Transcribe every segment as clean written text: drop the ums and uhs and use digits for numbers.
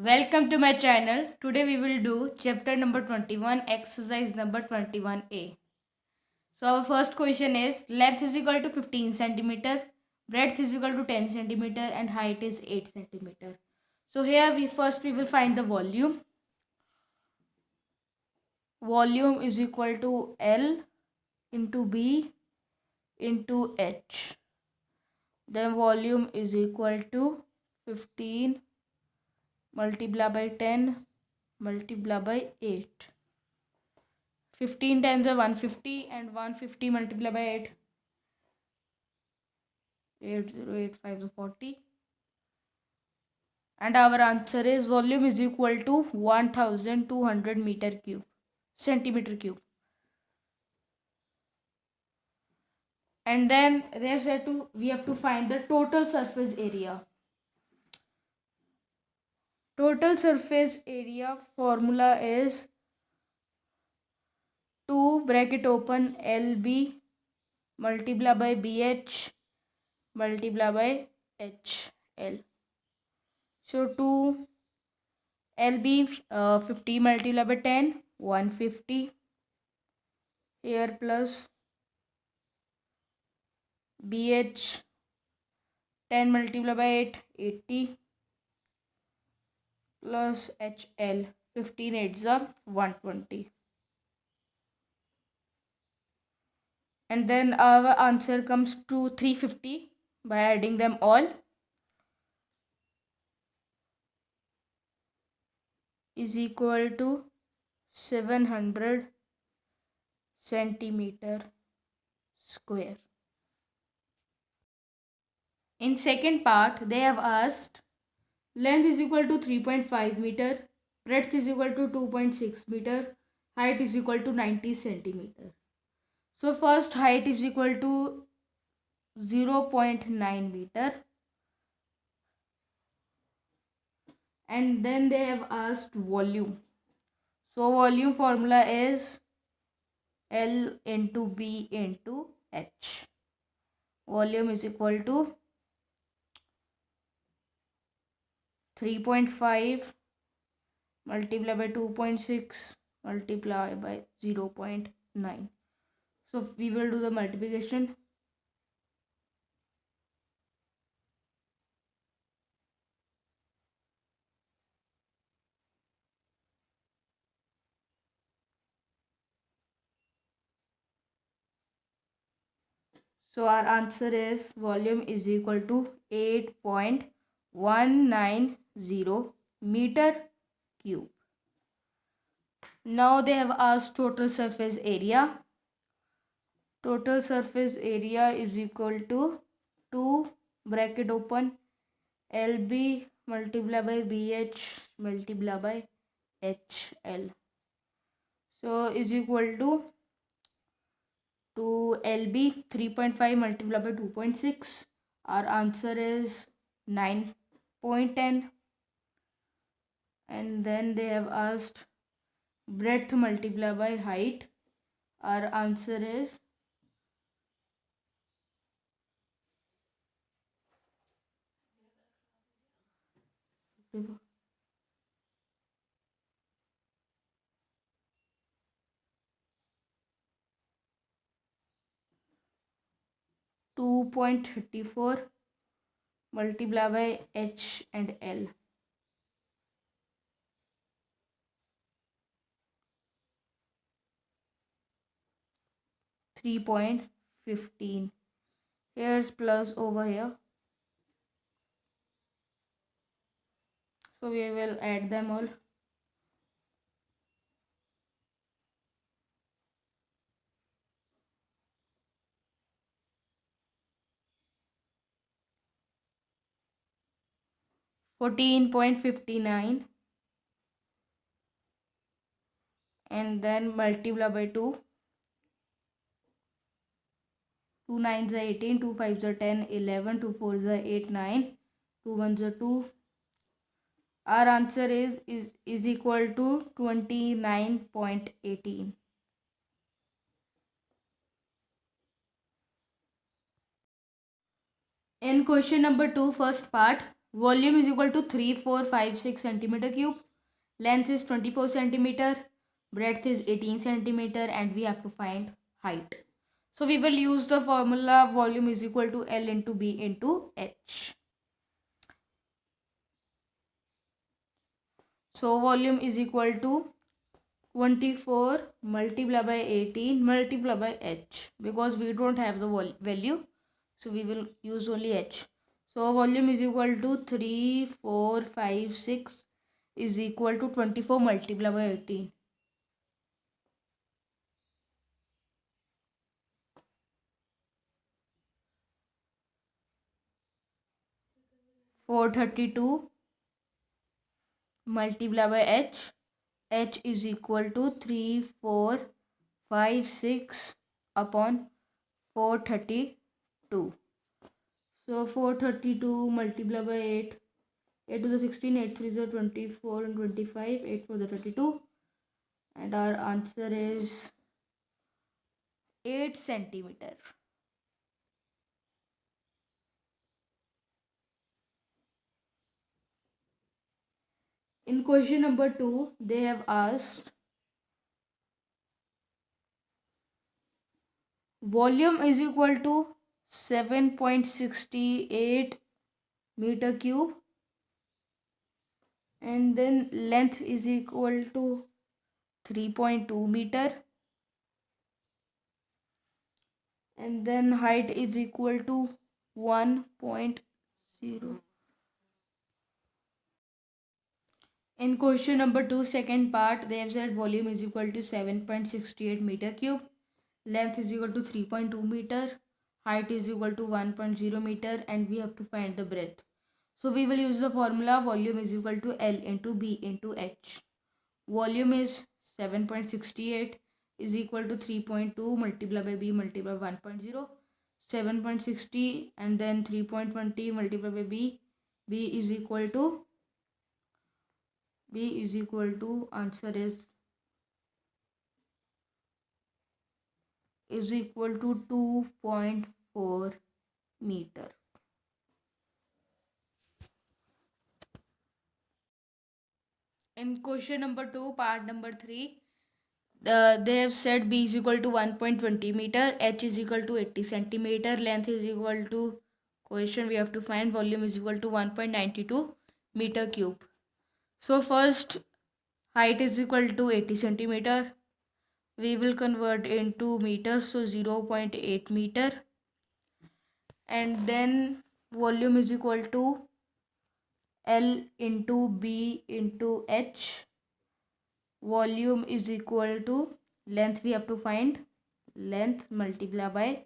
Welcome to my channel. Today we will do chapter number 21, exercise number 21A. So our first question is length is equal to 15 centimeter, breadth is equal to 10 centimeter and height is 8 centimeter. So here we will find the volume. Volume is equal to L into B into H. Then volume is equal to 15 multiplied by 10 multiplied by 8. 15 times 150 and 150 multiplied by 8. 8085 40. And our answer is volume is equal to 1200 meter cube, centimeter cube. And then we have to find the total surface area. Total surface area formula is 2 bracket open LB multiplied by BH multiplied by HL. So 2 LB 50 multiplied by 10 150 here plus BH 10 multiplied by 8 80 plus HL 15 8s are 120. And then our answer comes to 350 by adding them all is equal to 700 centimeter square. In second part they have asked length is equal to 3.5 meter, breadth is equal to 2.6 meter, height is equal to 90 centimeter. So first height is equal to 0.9 meter, and then they have asked volume. So volume formula is L into B into H. Volume is equal to 3.5 multiplied by 2.6 multiplied by 0.9. So we will do the multiplication. So our answer is volume is equal to 8.190 meter cube. Now they have asked total surface area. Total surface area is equal to 2 bracket open LB multiplied by BH multiplied by HL. So is equal to LB 3.5 multiplied by 2.6. Our answer is 9.10. And then they have asked breadth multiplied by height. Our answer is 2.34 multiplied by H and L. 3.15. Here's plus over here. So we will add them all. $14.59 and then multiply by 2. 2 9s are 18, 2 5s are 10, 11, 2 4s are 8, 9, 2 1s are 2. Our answer is equal to 29.18. In question number 2, first part, Volume is equal to 3456 centimeter cube. Length is 24 centimeter. Breadth is 18 centimeter, and we have to find height. So we will use the formula volume is equal to L into B into H. So volume is equal to 24 multiplied by 18 multiplied by H, because we don't have the value, so we will use only H. So volume is equal to 3456 is equal to 24 multiplied by 18. 432 multiplied by H. H is equal to 3456 upon 432. So 432 multiplied by 8. 8 to the 16, 8 3 is 24 and 25, 8 for the 32, and our answer is 8 centimeter. In question number 2, they have asked volume is equal to 7.68 meter cube, and then length is equal to 3.2 meter, and then height is equal to 1.0. In question number 2, second part, they have said volume is equal to 7.68 meter cube, length is equal to 3.2 meter, height is equal to 1.0 meter, and we have to find the breadth. So we will use the formula volume is equal to L into B into H. Volume is 7.68 is equal to 3.2 multiplied by B multiplied by 1.0. 7.60 and then 3.20 multiplied by B. B is equal to answer is equal to 2.4 meter. In question number 2, part number 3, they have said B is equal to 1.20 meter, H is equal to 80 centimeter, length is equal to, question we have to find, volume is equal to 1.92 meter cube. So first, height is equal to 80 centimeter. We will convert into meters, so 0.8 meter. And then volume is equal to L into B into H. Volume is equal to length, we have to find length multiplied by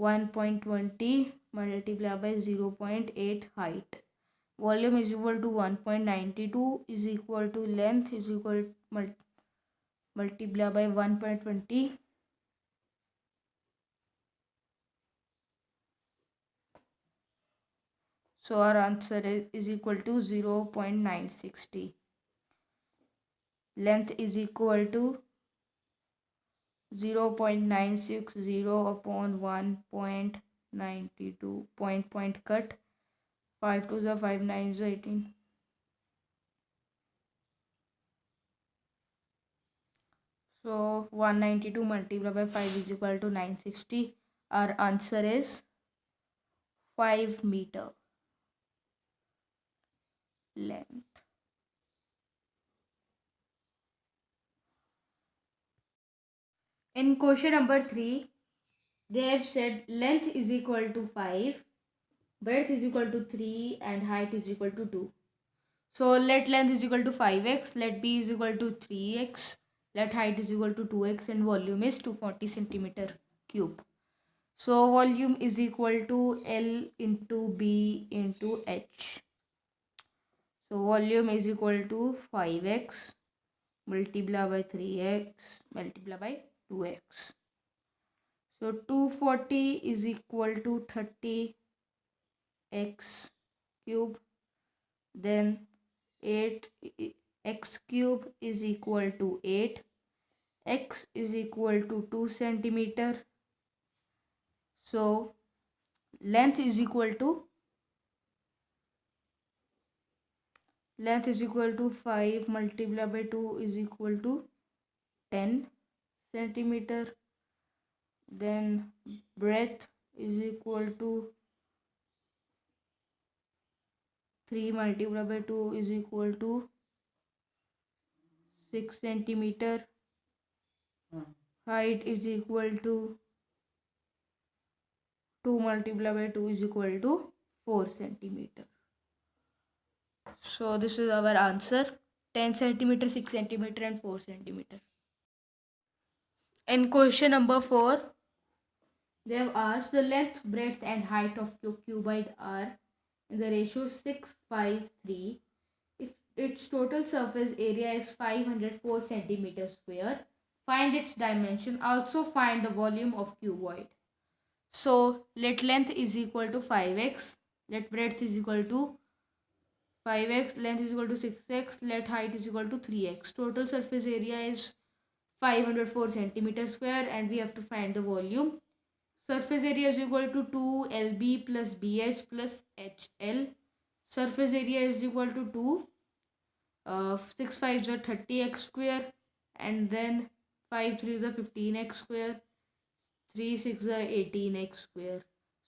1.20 multiplied by 0.8 height. Volume is equal to 1.92 is equal to length is equal multiplied by 1.20. So our answer is equal to 0.960. Length is equal to 0.960 upon 1.92. Point cut. 5 to the 5 9 is 18. So 192 multiplied by 5 is equal to 960. Our answer is 5 meter length. In question number 3, they have said length is equal to 5, breadth is equal to 3, and height is equal to 2. So let length is equal to 5x, let B is equal to 3x, let height is equal to 2x, and volume is 240 centimeter cube. So volume is equal to L into B into H. So volume is equal to 5x multiplied by 3x multiplied by 2x. So 240 is equal to 30x cube. Then 8x cube is equal to 8. X is equal to 2 centimeter. So length is equal to length is equal to 5 multiplied by 2 is equal to 10 centimeter. Then breadth is equal to 3 multiplied by 2 is equal to 6 centimeter. Height is equal to 2 multiplied by 2 is equal to 4 centimeter. So this is our answer: 10 centimeter, 6 centimeter and 4 centimeter. In question number 4, they have asked the length, breadth and height of cuboid are in the ratio 6:5:3. If its total surface area is 504 centimeter square, find its dimension. Also find the volume of cuboid. So let length is equal to 5x, let breadth is equal to 5x, length is equal to 6x, let height is equal to 3x. Total surface area is 504 centimeter square and we have to find the volume. Surface area is equal to 2LB plus BH plus HL. Surface area is equal to 2. 6 5 is 30x square, and then 5 3 is 15x square, 3 6 is 18x square.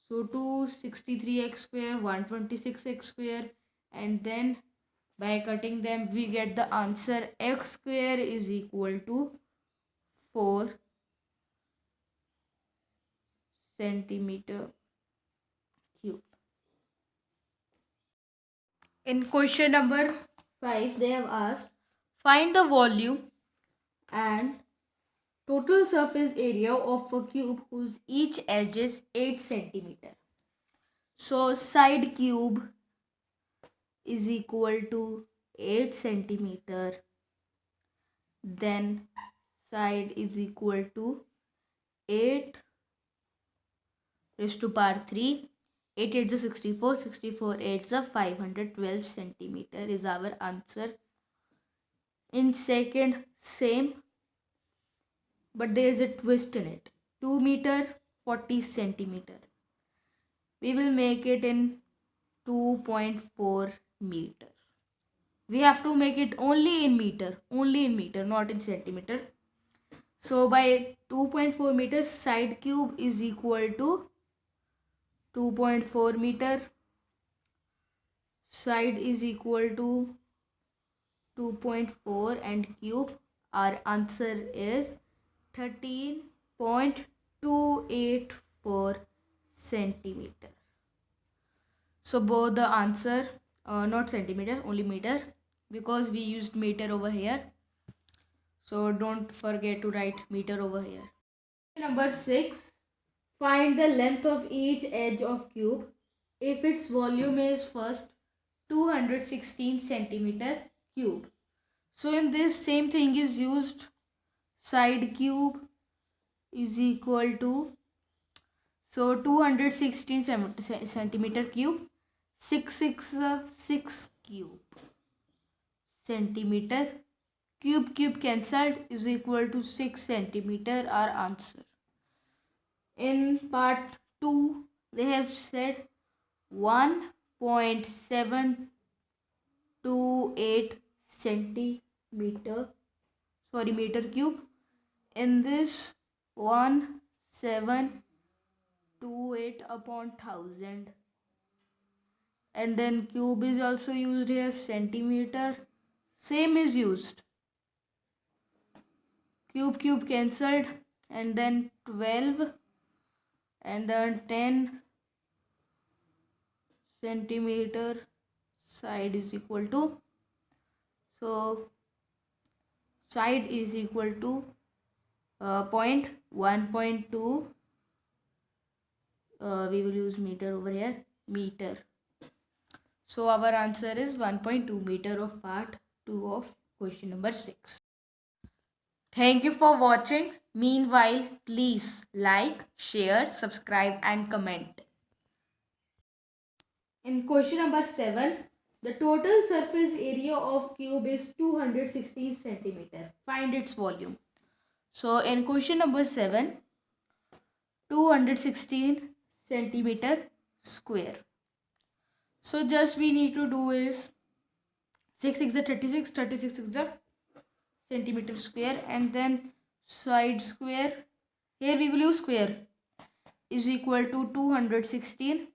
So 263x square, 126x square, and then by cutting them we get the answer: x square is equal to 4 centimeter cube. In question number 5, they have asked find the volume and total surface area of a cube whose each edge is 8 centimeter. So side cube is equal to 8 centimeter. Then side is equal to 8 raised to power 3. 8 8 is 64. 64 8 is 512 centimeter is our answer. In second, same, but there is a twist in it. 2 meter 40 centimeter. We will make it in 2.4 meter. We have to make it only in meter, not in centimeter. So by 2.4 meter, side cube is equal to 2.4 meter. Side is equal to 2.4 and cube. Our answer is 13.284 centimeter. So both the answer, not centimeter, only meter, because we used meter over here. So don't forget to write meter over here. Number 6. Find the length of each edge of cube if its volume is first 216 centimeter cube. So in this, same thing is used. Side cube is equal to, so 216 centimeter cube, 6 6 6 cube centimeter, cube cancelled, is equal to 6 centimeter, our answer. In part 2, they have said 1.728 centimeter, meter cube. In this, 1728 upon 1000, and then cube is also used here, centimeter, same is used. Cube cancelled, and then 12, and then 10 centimeter side is equal to, so side is equal to 1.2, we will use meter over here, meter. So our answer is 1.2 meter of part 2 of question number 6. Thank you for watching. Meanwhile, please like, share, subscribe and comment. In question number 7, the total surface area of cube is 216 centimeter. Find its volume. So in question number 7, 216 centimeter square. So just we need to do is 6 is the 36, 36 is the centimeter square, and then side square, here we will use square, is equal to 216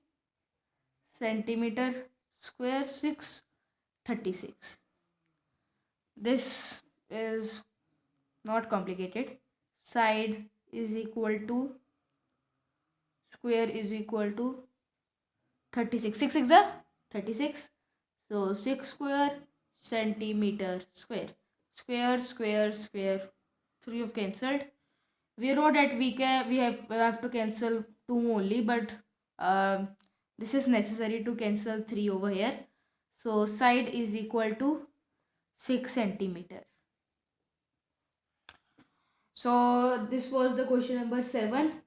centimeter square, 636. This is not complicated. Side is equal to square is equal to 36. 6 is a 36. So 6 square centimeter square. Square, square, square. 3 have cancelled. We know that we have to cancel 2 only, but this is necessary to cancel 3 over here. So side is equal to 6 centimeter. So this was the question number 7.